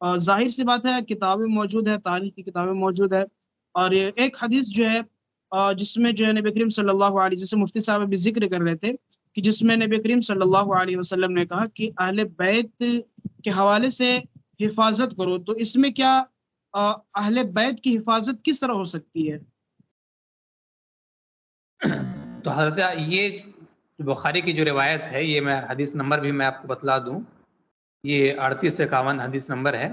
ظاہر سی بات ہے کتابیں موجود ہے، تاریخ کی کتابیں موجود ہے، اور ایک حدیث جو ہے جس میں جو ہے نبی کریم صلی اللہ علیہ، جیسے مفتی صاحب ابھی ذکر کر رہے تھے، کہ جس میں نبی کریم صلی اللہ علیہ وسلم نے کہا کہ اہل بیت کے حوالے سے حفاظت کرو، تو اس میں کیا اہل بیت کی حفاظت کس طرح ہو سکتی ہے؟ تو حضرت یہ بخاری کی جو روایت ہے، یہ میں حدیث نمبر بھی میں آپ کو بتلا دوں، یہ 38 سے 51 حدیث نمبر ہے۔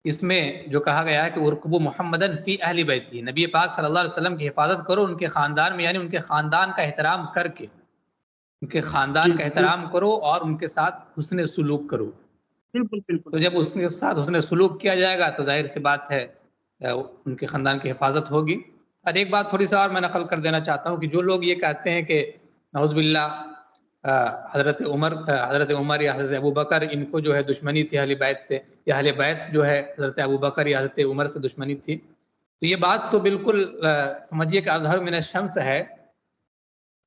اس میں جو کہا گیا ہے کہ ارقبوا محمدن فی اہل بیتی، نبی پاک صلی اللہ علیہ وسلم کی حفاظت کرو ان کے خاندان میں، یعنی ان کے خاندان کا احترام کر کے، ان کے خاندان کا احترام کرو اور ان کے ساتھ حسن سلوک کرو۔ بالکل بالکل۔ تو جب اس کے ساتھ حسن سلوک کیا جائے گا تو ظاہر سی بات ہے ان کے خاندان کی حفاظت ہوگی۔ اور ایک بات تھوڑی سا اور میں نقل کر دینا چاہتا ہوں کہ جو لوگ یہ کہتے ہیں کہ نعوذ باللہ حضرت عمر یا حضرت ابو بکر ان کو جو ہے دشمنی تھی اہل بیت سے، یا اہل بیت جو ہے حضرت ابو بکر یا حضرت عمر سے دشمنی تھی، تو یہ بات تو بالکل سمجھیے کہ اظہر من الشمس ہے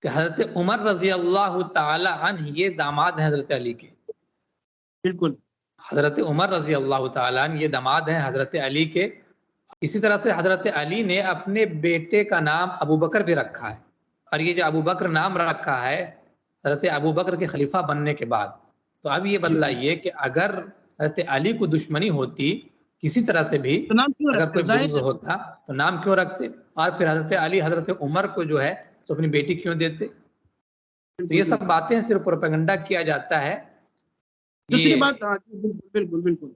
کہ حضرت عمر رضی اللہ تعالی عنہ یہ داماد ہیں حضرت علی کے۔ بالکل، حضرت عمر رضی اللہ تعالیٰ عنہ یہ داماد ہیں حضرت علی کے۔ اسی طرح سے حضرت علی نے اپنے بیٹے کا نام ابو بکر بھی رکھا ہے، اور یہ جو ابو بکر نام رکھا ہے حضرت ابو بکر کے خلیفہ بننے کے بعد۔ تو اب یہ بتلائیے کہ اگر حضرت علی کو دشمنی ہوتی کسی طرح سے بھی، تو نام کیوں اگر رکھتے؟ کوئی ظاہر بغض ہے ہوتا تو نام کیوں رکھتے، اور پھر حضرت علی حضرت عمر کو جو ہے تو اپنی بیٹی کیوں دیتے؟ تو یہ سب باتیں صرف پروپیگنڈا کیا جاتا ہے۔ دوسری بات، بالکل بالکل،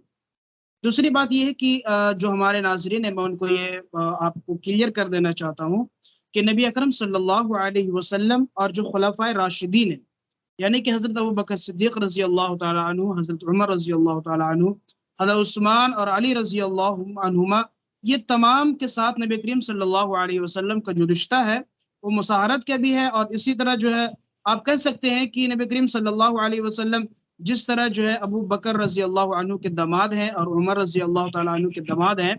دوسری بات یہ ہے کہ جو ہمارے ناظرین ہیں میں ان کو یہ آپ کو کلیئر کر دینا چاہتا ہوں کہ نبی اکرم صلی اللہ علیہ وسلم اور جو خلفائے راشدین ہیں، یعنی کہ حضرت ابو بکر صدیق رضی اللہ تعالی عنہ، حضرت عمر رضی اللہ تعالی عنہ، حضرت عثمان اور علی رضی اللہ عنہما، یہ تمام کے ساتھ نبی کریم صلی اللہ علیہ وسلم کا جو رشتہ ہے وہ مساہرت کا بھی ہے، اور اسی طرح جو ہے آپ کہہ سکتے ہیں کہ نبی کریم صلی اللہ علیہ وسلم جس طرح جو ہے ابو بکر رضی اللہ عنہ کے داماد ہیں اور عمر رضی اللہ تعالی عنہ کے داماد ہیں،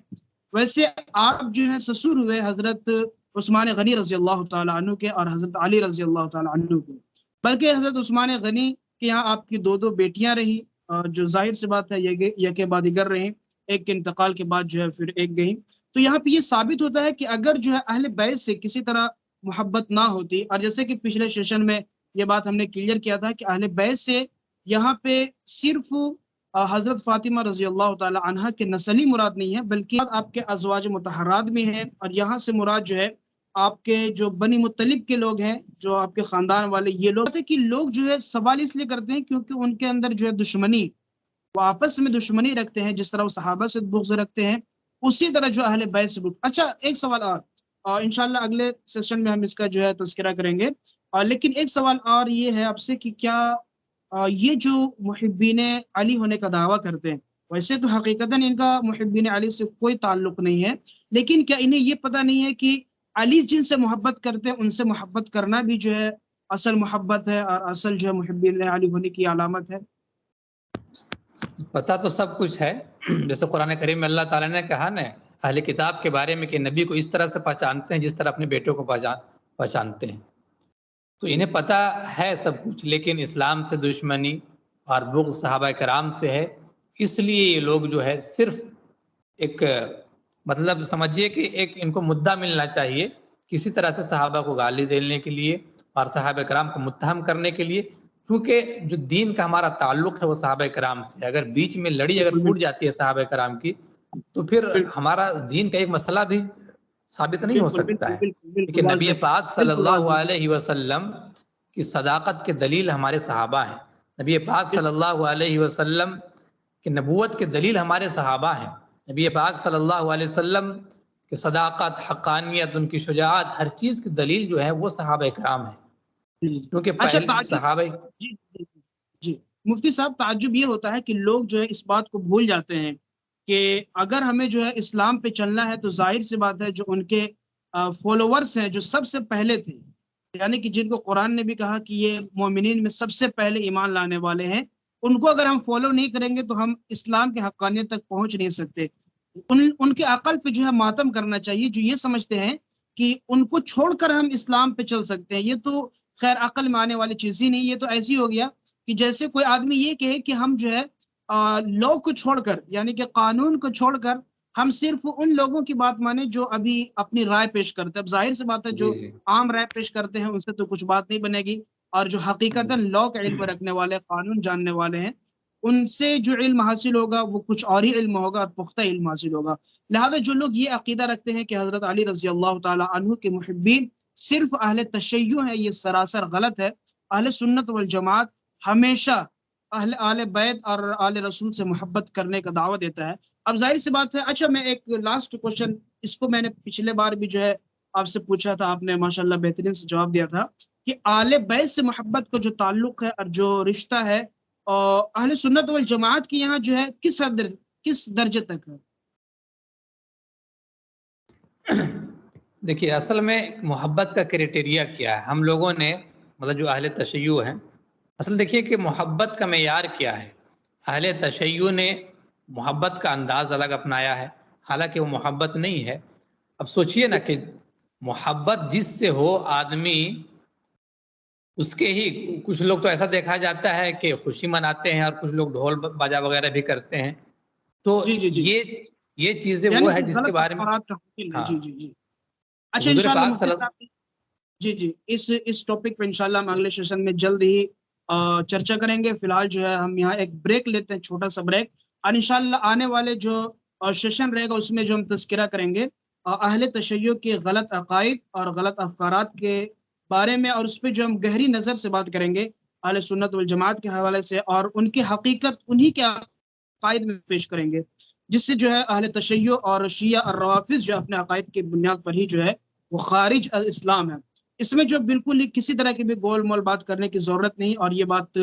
ویسے آپ جو ہے سسر ہوئے حضرت عثمان غنی رضی اللہ تعالی عنہ کے اور حضرت علی رضی اللہ تعالی عنہ کے، بلکہ حضرت عثمان غنی کے یہاں آپ کی دو بیٹیاں رہی، جو ظاہر سی بات ہے یکے بعد دیگر رہیں، ایک کے انتقال کے بعد جو ہے پھر ایک گئیں۔ تو یہاں پہ یہ ثابت ہوتا ہے کہ اگر جو ہے اہل بیت سے کسی طرح محبت نہ ہوتی، اور جیسے کہ پچھلے سیشن میں یہ بات ہم نے کلیئر کیا تھا کہ اہل بیت سے یہاں پہ صرف حضرت فاطمہ رضی اللہ تعالی عنہ کے نسلی مراد نہیں ہے، بلکہ آپ کے ازواج مطہرات بھی ہیں، اور یہاں سے مراد جو ہے آپ کے جو بنی مطلب کے لوگ ہیں، جو آپ کے خاندان والے، یہ لوگ کہ لوگ جو ہے سوال اس لیے کرتے ہیں کیونکہ ان کے اندر جو ہے دشمنی، وہ آپس میں دشمنی رکھتے ہیں، جس طرح وہ صحابہ سے بغض رکھتے ہیں اسی طرح جو اہل بیت سے بغض۔ اچھا ایک سوال اور انشاءاللہ اگلے سیشن میں ہم اس کا جو ہے تذکرہ کریں گے، لیکن ایک سوال اور یہ ہے آپ سے کہ کیا یہ جو محبین علی ہونے کا دعویٰ کرتے ہیں، ویسے تو حقیقتاً ان کا محبین علی سے کوئی تعلق نہیں ہے، لیکن کیا انہیں یہ پتہ نہیں ہے کہ علی جن سے محبت کرتے ہیں ان سے محبت کرنا بھی جو ہے اصل محبت ہے اور اصل جو ہے محبین علی ہونے کی علامت ہے؟ پتہ تو سب کچھ ہے، جیسے قرآن کریم میں اللہ تعالیٰ نے کہا نا اہل کتاب کے بارے میں کہ نبی کو اس طرح سے پہچانتے ہیں جس طرح اپنے بیٹوں کو پہچانتے ہیں۔ تو انہیں پتہ ہے سب کچھ، لیکن اسلام سے دشمنی اور بغض صحابہ کرام سے ہے، اس لیے یہ لوگ جو ہے صرف ایک مطلب سمجھیے کہ ایک ان کو مدعا ملنا چاہیے کسی طرح سے صحابہ کو گالی دینے کے لیے اور صحابہ کرام کو متہم کرنے کے لیے، کیونکہ جو دین کا ہمارا تعلق ہے وہ صحابہ کرام سے، اگر بیچ میں لڑی اگر ٹوٹ جاتی ہے صحابہ کرام کی تو پھر ہمارا دین کا ایک مسئلہ بھی ثابت نہیں ہو سکتا ہے۔ لیکن نبی پاک صلی اللہ علیہ وسلم کی صداقت کے دلیل ہمارے صحابہ ہیں، نبی پاک صلی اللہ علیہ وسلم کی نبوت کے دلیل ہمارے صحابہ ہیں، نبی پاک صلی اللہ علیہ وسلم کی صداقت، حقانیت، ان کی شجاعت، ہر چیز کی دلیل جو ہے وہ صحابہ کرام ہیں، کیونکہ پہلے صحابہ جی مفتی صاحب، تعجب یہ ہوتا ہے کہ لوگ جو ہے اس بات کو بھول جاتے ہیں کہ اگر ہمیں جو ہے اسلام پہ چلنا ہے تو ظاہر سی بات ہے جو ان کے فالوورز ہیں جو سب سے پہلے تھے، یعنی کہ جن کو قرآن نے بھی کہا کہ یہ مومنین میں سب سے پہلے ایمان لانے والے ہیں، ان کو اگر ہم فالو نہیں کریں گے تو ہم اسلام کے حقانیت تک پہنچ نہیں سکتے۔ ان کے عقل پہ جو ہے ماتم کرنا چاہیے جو یہ سمجھتے ہیں کہ ان کو چھوڑ کر ہم اسلام پہ چل سکتے ہیں، یہ تو خیر عقل میں آنے والی چیز ہی نہیں، یہ تو ایسی ہو گیا کہ جیسے کوئی آدمی یہ کہے کہ ہم جو ہے لو کو چھوڑ کر یعنی کہ قانون کو چھوڑ کر ہم صرف ان لوگوں کی بات مانیں جو ابھی اپنی رائے پیش کرتے ہیں. اب ظاہر سی بات ہے جو جی عام رائے پیش کرتے ہیں ان سے تو کچھ بات نہیں بنے گی، اور جو حقیقتاً لا کا علم رکھنے والے، قانون جاننے والے ہیں، ان سے جو علم حاصل ہوگا وہ کچھ اور ہی علم ہوگا اور پختہ علم حاصل ہوگا. لہذا جو لوگ یہ عقیدہ رکھتے ہیں کہ حضرت علی رضی اللہ تعالی عنہ کے محبین صرف اہل تشیع ہیں، یہ سراسر غلط ہے. اہل سنت والجماعت ہمیشہ آل بیت اور آل رسول سے محبت کرنے کا دعوت دیتا ہے. اب ظاہر سی بات ہے. اچھا میں ایک لاسٹ کوشچن، اس کو میں نے پچھلے بار بھی جو ہے آپ سے پوچھا تھا، آپ نے ماشاءاللہ بہترین سے جواب دیا تھا کہ آل بیت سے محبت کا جو تعلق ہے اور جو رشتہ ہے اہل سنت والجماعت کی یہاں جو ہے کس درجے تک ہے؟ دیکھیے اصل میں محبت کا کرائٹیریا کیا ہے؟ ہم لوگوں نے مطلب جو اہل تشیع ہیں، اصل دیکھیے کہ محبت کا معیار کیا ہے. اہل تشیع نے محبت کا انداز الگ اپنایا ہے، حالانکہ وہ محبت نہیں ہے. اب سوچئے نا کہ محبت جس سے ہو آدمی اس کے ہی، کچھ لوگ تو ایسا دیکھا جاتا ہے کہ خوشی مناتے ہیں اور کچھ لوگ ڈھول باجا وغیرہ بھی کرتے ہیں. تو جی جی جی یہ چیزیں یعنی وہ ہے کہ جس کے غلط بارے میں، افکارات کا حاصل ہے. ہاں، جی جی جی. تو اچھا حضور انشاءاللہ پاک مفتی صاحب، جی جی اس ٹاپک پہ انشاءاللہ ہم اگلے سیشن میں جلد ہی چرچا کریں گے. فی الحال جو ہے ہم یہاں ایک بریک لیتے ہیں، چھوٹا سا بریک، اور انشاءاللہ آنے والے جو سیشن رہے گا اس میں جو ہم تذکرہ کریں گے اہل تشیع کے غلط عقائد اور غلط افکارات کے بارے میں، اور اس پہ جو ہم گہری نظر سے بات کریں گے اہل سنت والجماعت کے حوالے سے، اور ان کی حقیقت انہی کے عقائد میں پیش کریں گے، جس سے جو ہے اہل تشیع اور شیعہ اور روافض جو اپنے عقائد کی بنیاد پر ہی جو ہے وہ خارج الاسلام ہے. اس میں جو بالکل ہی کسی طرح کی بھی گول مول بات کرنے کی ضرورت نہیں، اور یہ بات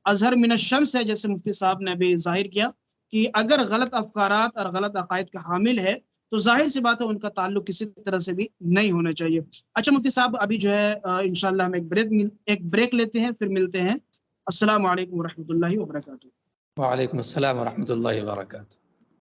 اظہر من الشمس ہے، جیسے مفتی صاحب نے ابھی ظاہر کیا کہ اگر غلط افکارات اور غلط عقائد کا حامل ہے تو ظاہر سی بات ہے ان کا تعلق کسی طرح سے بھی نہیں ہونا چاہیے. اچھا مفتی صاحب ابھی جو ہے انشاءاللہ ہم ایک بریک لیتے ہیں، پھر ملتے ہیں. السلام علیکم ورحمۃ اللہ وبرکاتہ. وعلیکم السلام ورحمۃ اللہ وبرکاتہ.